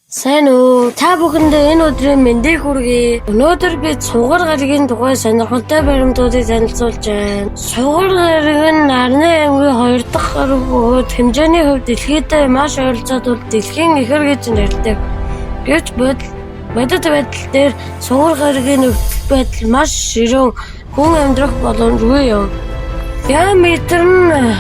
Сайн уу? Та бүхэндээ энэ өдрийн мэндийг хүргэе. Өнөөдөр бид сугар гаригийн тухай сонирхолтой баримтуудыг танилцуулж байна. Сугар гариг нь Нарны аймгийн 2 дахь гариг бөгөөд хэмжээний хувьд дэлхийдээ маш ойролцоо тул дэлхийн ихэр гэж нэрлэдэг. Гэвч бодит байдал дээр сугар гаригийн нөхцөл байдал маш ширүүн хүн амьдрах боломжгүй юм. Диаметр нь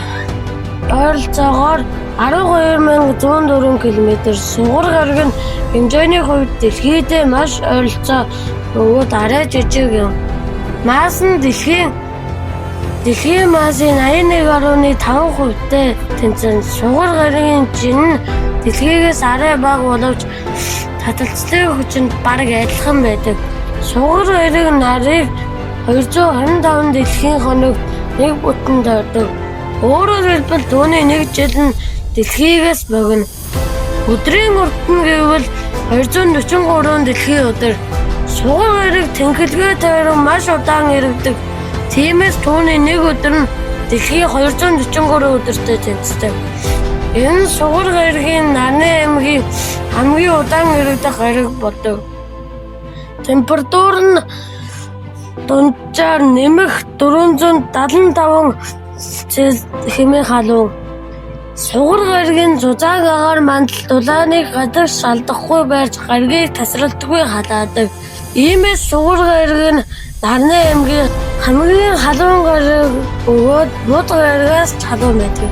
ойролцоогоор 12,104 км. Сугар гариг нь хэмжээний хувьд дэлхийдээ маш ойролцоо бөгөөд арай жижиг юм. Масс нь дэлхийн массын 81.5%-тэй тэнцэн. Сугар гаригийн жин нь дэлхийгээс арай бага боловч таталцлын хүчинд бараг адилхан байдаг. Сугар гариг нарыг 225 дэлхийн хоногт нэг бүтэн дойдог. Өөрөөр хэлбэл түүний нэг жил нь дэлхийгээс богино. Өдрийн урт нь гэвэл 243 дэлхийн өдөр. Сугар гариг тэнхэлгээ тойрон маш удаан эргэдэг. Тиймээс түүний нэг өдөр нь дэлхийн 243 өдөртэй тэнцдэг. Энэ сугар гаригийн Нарны аймгийн хамгийн удаан эргэх гариг болдог. Температур нь дунджаар нэмэх 475 Цельсиус хэмээн халуун. Сугар гаригийн зузааг агаар мандал дулааныг гадагш алдахгүй байрч гаригийг тасралтгүй халаадаг. Иймээс сугар гариг нь Нарны аймгийн хамгийн халуун гариг бөгөөд мод гаригаас халуун байдаг.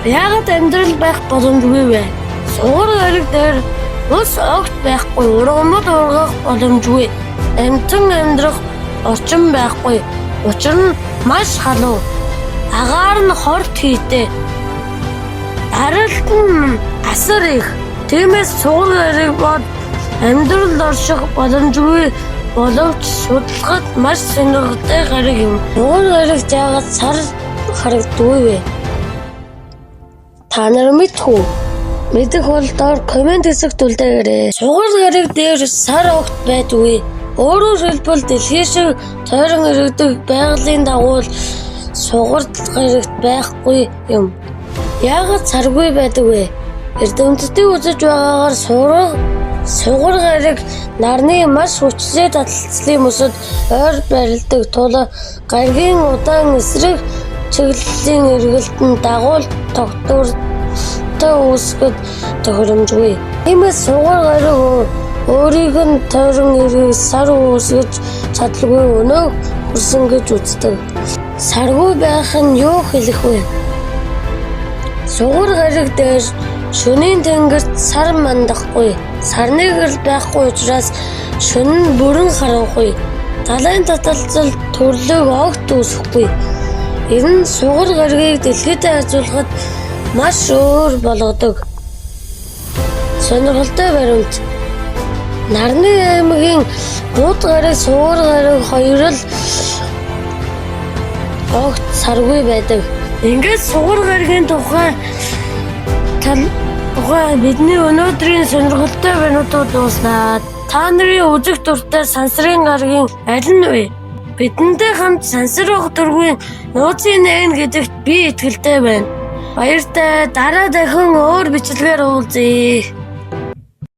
Яагаад амьдрал байх боломжгүй вэ? Сугар гариг дээр ус огт байхгүй, ургамал ургах боломжгүй. Амьтан амьдрах орчин байхгүй. Учир нь маш халуун. Агаар нь хорт хийтэй. Арилт нь асар их. Тиймээс сугар гариг бод амьдралд орших боломжгүй боловч судлахад маш сонирхолтой гариг юм. Сугар гаригт яагаад сар харагддаггүй вэ? Та нар мэдэх үү? Мэдэх бол доор комент хэсэгт үлдээгээрэй. Сугар гариг дээр сар огт байдаггүй. Өөрөөр хэлбэл дэлхий шиг тойрон иргэдэг байгалийн дагуу сугар гаригт байхгүй юм. Яагаад саргүй байдаг вэ? Эрдэмтдийн үзэж байгаагаар сугар гариг нарны маш хүчтэй таталцлын мөсөд ойр барилдаг тул гаригийн удаан эсрэг чиглэлийн эргэлтэнд дагуул тогтвортой үүсгэд тохиромжгүй. Тиймээс сугар гариг өөрийг нь тойрон эргэж сар үүсгэж чадлагүй өнөө хүрсэн гэж үздэг. Саргүй байх нь юу хэлэх вэ? Сугар гариг дээр шөнийн тэнгэрт сар мандахгүй. Сарны гэрэл байхгүй учраас шөнө нь бүрэн харанхуй. Далайн таталцал төрлөг огт үүсэхгүй. Энэ нь сугар гаригийг дэлхийдээ харьцуулахад маш өөр болгодог. Сонирхолтой баримт. Нарны аймгийн мод гариг, сугар гариг хоёр л огт саргүй байдаг. Ингээд сугар гаригийн тухай бидний өнөөдрийн сонирхолтой баримтууд дууслаа. Та нарын үзэх дуртай сансрын гаригийн аль нь вэ? Бидэнтэй хамт сансрах дургүй нууцын нээн гэдэгт би итгэлтэй байна. Баяртай, дараа дахин өөр бичлэгээр уулзъя.